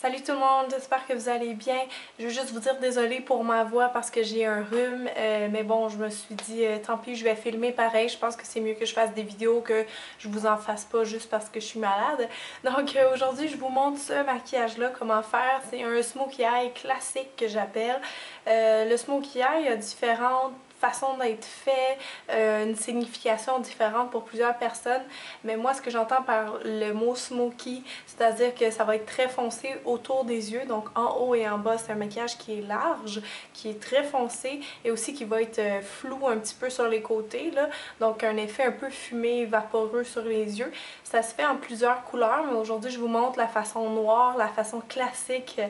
Salut tout le monde, j'espère que vous allez bien. Je veux juste vous dire désolée pour ma voix parce que j'ai un rhume, mais bon, je me suis dit tant pis, je vais filmer pareil. Je pense que c'est mieux que je fasse des vidéos que je vous en fasse pas juste parce que je suis malade. Donc aujourd'hui, je vous montre ce maquillage-là, comment faire. C'est un smokey eye classique que j'appelle. Le smokey eye a différentes façon d'être fait, une signification différente pour plusieurs personnes. Mais moi, ce que j'entends par le mot smoky, c'est-à-dire que ça va être très foncé autour des yeux, donc en haut et en bas. C'est un maquillage qui est large, qui est très foncé et aussi qui va être flou un petit peu sur les côtés, là. Donc un effet un peu fumé, vaporeux sur les yeux. Ça se fait en plusieurs couleurs, mais aujourd'hui, je vous montre la façon noire, la façon classique,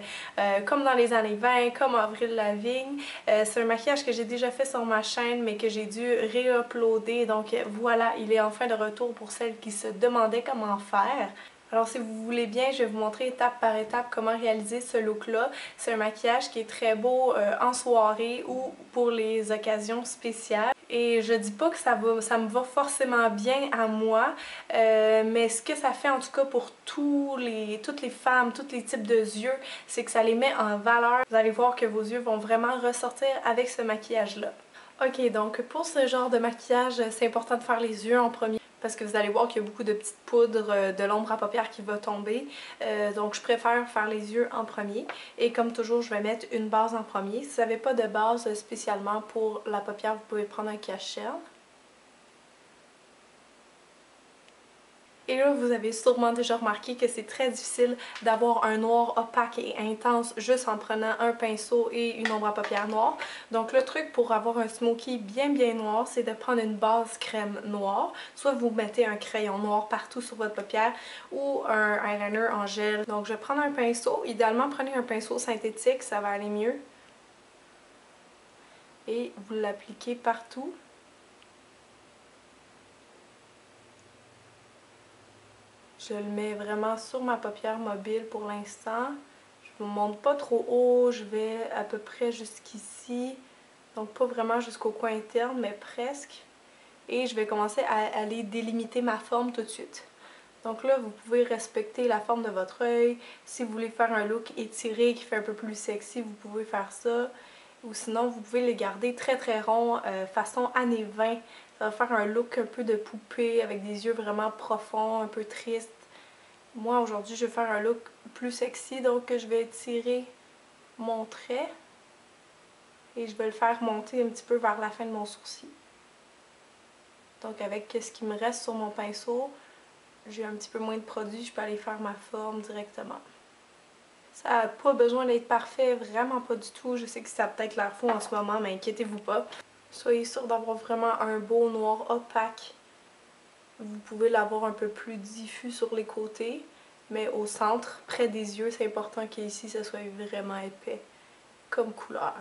comme dans les années 20, comme Avril Lavigne. C'est un maquillage que j'ai déjà fait sur ma chaîne, mais que j'ai dû réuploader. Donc voilà, il est enfin de retour pour celles qui se demandaient comment faire. Alors si vous voulez bien, je vais vous montrer étape par étape comment réaliser ce look-là. C'est un maquillage qui est très beau en soirée ou pour les occasions spéciales. Et je dis pas que ça me va forcément bien à moi, mais ce que ça fait en tout cas pour toutes les femmes, tous les types de yeux, c'est que ça les met en valeur. Vous allez voir que vos yeux vont vraiment ressortir avec ce maquillage-là. Ok, donc pour ce genre de maquillage, c'est important de faire les yeux en premier parce que vous allez voir qu'il y a beaucoup de petites poudres de l'ombre à paupières qui va tomber. Donc je préfère faire les yeux en premier. Et comme toujours, je vais mettre une base en premier. Si vous n'avez pas de base spécialement pour la paupière, vous pouvez prendre un cache-cerne. Et là, vous avez sûrement déjà remarqué que c'est très difficile d'avoir un noir opaque et intense juste en prenant un pinceau et une ombre à paupières noire. Donc le truc pour avoir un smoky bien noir, c'est de prendre une base crème noire. Soit vous mettez un crayon noir partout sur votre paupière ou un eyeliner en gel. Donc je vais prendre un pinceau. Idéalement, prenez un pinceau synthétique, ça va aller mieux. Et vous l'appliquez partout. Je le mets vraiment sur ma paupière mobile pour l'instant. Je ne vous montre pas trop haut, je vais à peu près jusqu'ici. Donc pas vraiment jusqu'au coin interne, mais presque. Et je vais commencer à aller délimiter ma forme tout de suite. Donc là, vous pouvez respecter la forme de votre œil. Si vous voulez faire un look étiré qui fait un peu plus sexy, vous pouvez faire ça. Ou sinon, vous pouvez les garder très ronds, façon années 20. Ça va faire un look un peu de poupée avec des yeux vraiment profonds, un peu tristes. Moi, aujourd'hui, je vais faire un look plus sexy, donc je vais étirer mon trait et je vais le faire monter un petit peu vers la fin de mon sourcil. Donc avec ce qui me reste sur mon pinceau, j'ai un petit peu moins de produit, je peux aller faire ma forme directement. Ça n'a pas besoin d'être parfait, vraiment pas du tout. Je sais que ça a peut-être l'air faux en ce moment, mais inquiétez-vous pas. Soyez sûr d'avoir vraiment un beau noir opaque. Vous pouvez l'avoir un peu plus diffus sur les côtés, mais au centre, près des yeux, c'est important qu'ici, ça soit vraiment épais comme couleur.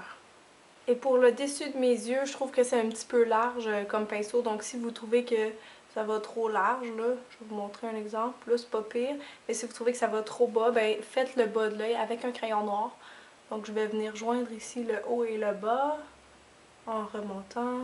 Et pour le dessus de mes yeux, je trouve que c'est un petit peu large comme pinceau. Donc si vous trouvez que ça va trop large, là, je vais vous montrer un exemple. Là, c'est pas pire. Mais si vous trouvez que ça va trop bas, ben faites le bas de l'œil avec un crayon noir. Donc je vais venir joindre ici le haut et le bas en remontant.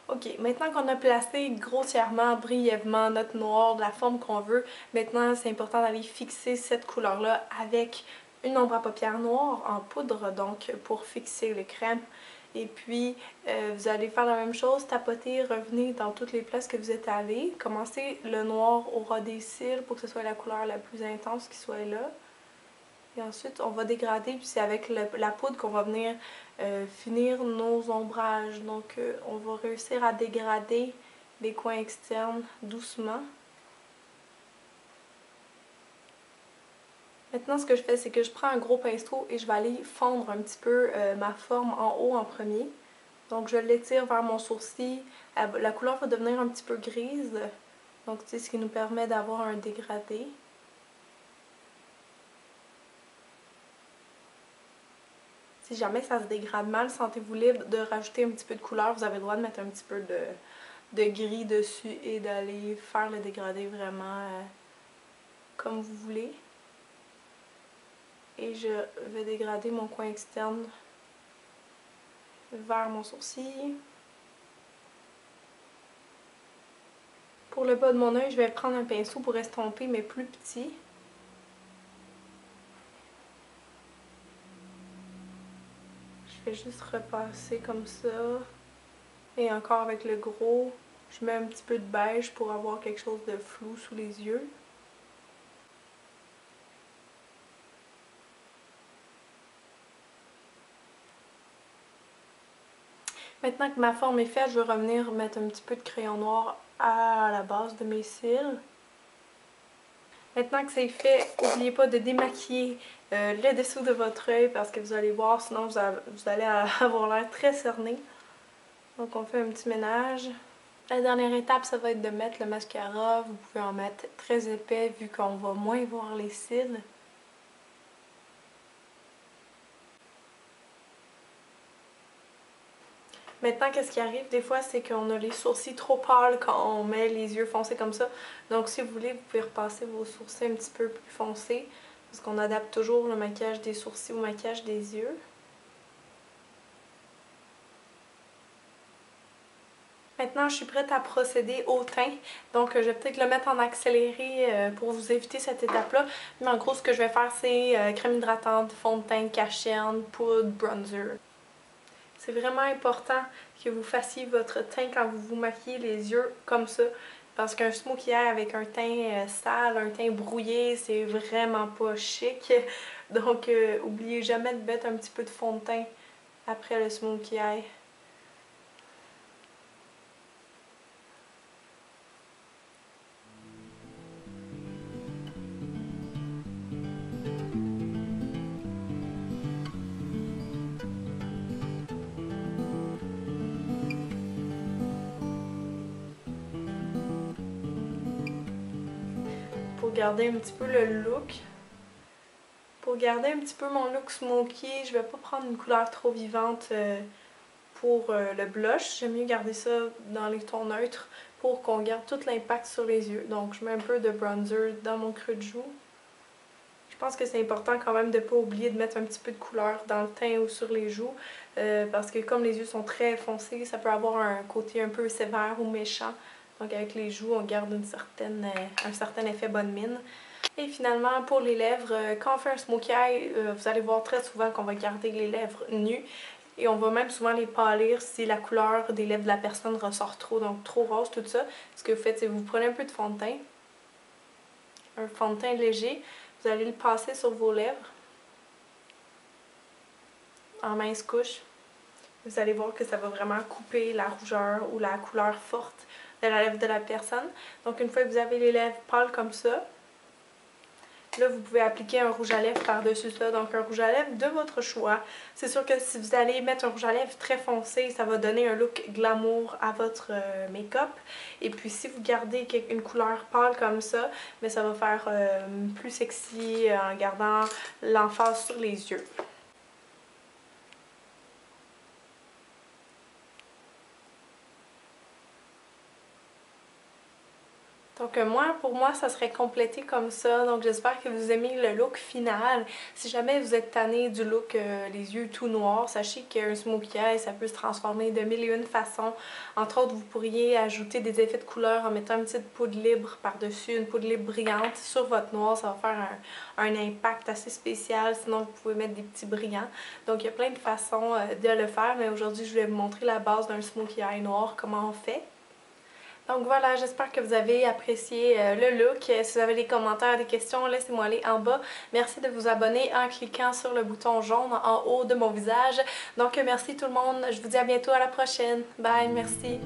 Ok, maintenant qu'on a placé grossièrement, brièvement notre noir de la forme qu'on veut, maintenant c'est important d'aller fixer cette couleur-là avec une ombre à paupières noire en poudre, donc pour fixer le crème. Et puis, vous allez faire la même chose, tapoter, revenir dans toutes les places que vous êtes allés. Commencez le noir au ras des cils pour que ce soit la couleur la plus intense qui soit là. Et ensuite, on va dégrader, puis c'est avec la poudre qu'on va venir finir nos ombrages. Donc, on va réussir à dégrader les coins externes doucement. Maintenant, ce que je fais, c'est que je prends un gros pinceau et je vais aller fondre un petit peu ma forme en haut en premier. Donc, je l'étire vers mon sourcil. La couleur va devenir un petit peu grise. Donc, c'est ce qui nous permet d'avoir un dégradé. Si jamais ça se dégrade mal, sentez-vous libre de rajouter un petit peu de couleur. Vous avez le droit de mettre un petit peu de gris dessus et d'aller faire le dégradé vraiment comme vous voulez. Et je vais dégrader mon coin externe vers mon sourcil. Pour le bas de mon œil, je vais prendre un pinceau pour estomper, mais plus petit. Je vais juste repasser comme ça. Et encore avec le gros, je mets un petit peu de beige pour avoir quelque chose de flou sous les yeux. Maintenant que ma forme est faite, je vais revenir mettre un petit peu de crayon noir à la base de mes cils. Maintenant que c'est fait, n'oubliez pas de démaquiller le dessous de votre œil parce que vous allez voir, sinon vous allez avoir l'air très cerné. Donc on fait un petit ménage. La dernière étape, ça va être de mettre le mascara. Vous pouvez en mettre très épais vu qu'on va moins voir les cils. Maintenant, qu'est-ce qui arrive des fois, c'est qu'on a les sourcils trop pâles quand on met les yeux foncés comme ça. Donc si vous voulez, vous pouvez repasser vos sourcils un petit peu plus foncés. Parce qu'on adapte toujours le maquillage des sourcils au maquillage des yeux. Maintenant, je suis prête à procéder au teint. Donc, je vais peut-être le mettre en accéléré pour vous éviter cette étape-là. Mais en gros, ce que je vais faire, c'est crème hydratante, fond de teint, cache-cerne, poudre, bronzer. C'est vraiment important que vous fassiez votre teint quand vous vous maquillez les yeux comme ça. Parce qu'un smokey eye avec un teint sale, un teint brouillé, c'est vraiment pas chic. Donc, oubliez jamais de mettre un petit peu de fond de teint après le smokey eye. Pour garder un petit peu le look. Pour garder un petit peu mon look smoky, je vais pas prendre une couleur trop vivante pour le blush. J'aime mieux garder ça dans les tons neutres pour qu'on garde tout l'impact sur les yeux. Donc je mets un peu de bronzer dans mon creux de joue. Je pense que c'est important quand même de ne pas oublier de mettre un petit peu de couleur dans le teint ou sur les joues parce que comme les yeux sont très foncés, ça peut avoir un côté un peu sévère ou méchant. Donc avec les joues, on garde un certain effet bonne mine. Et finalement, pour les lèvres, quand on fait un smokey eye, vous allez voir très souvent qu'on va garder les lèvres nues. Et on va même souvent les pâlir si la couleur des lèvres de la personne ressort trop, donc trop rose, tout ça. Ce que vous faites, c'est que vous prenez un peu de fond de teint, un fond de teint léger, vous allez le passer sur vos lèvres en mince couche. Vous allez voir que ça va vraiment couper la rougeur ou la couleur forte de la lèvre de la personne. Donc une fois que vous avez les lèvres pâles comme ça, là, vous pouvez appliquer un rouge à lèvres par-dessus ça, donc un rouge à lèvres de votre choix. C'est sûr que si vous allez mettre un rouge à lèvres très foncé, ça va donner un look glamour à votre make-up. Et puis si vous gardez une couleur pâle comme ça, mais ça va faire plus sexy en gardant l'emphase sur les yeux. Donc pour moi, ça serait complété comme ça. Donc j'espère que vous aimez le look final. Si jamais vous êtes tanné du look les yeux tout noirs, sachez qu'un smokey eye, ça peut se transformer de mille et une façons. Entre autres, vous pourriez ajouter des effets de couleur en mettant une petite poudre libre par-dessus, une poudre libre brillante sur votre noir. Ça va faire un impact assez spécial. Sinon, vous pouvez mettre des petits brillants. Donc il y a plein de façons de le faire. Mais aujourd'hui, je vais vous montrer la base d'un smokey eye noir, comment on fait. Donc voilà, j'espère que vous avez apprécié le look. Si vous avez des commentaires, des questions, laissez-moi les en bas. Merci de vous abonner en cliquant sur le bouton jaune en haut de mon visage. Donc merci tout le monde, je vous dis à bientôt, à la prochaine. Bye, merci.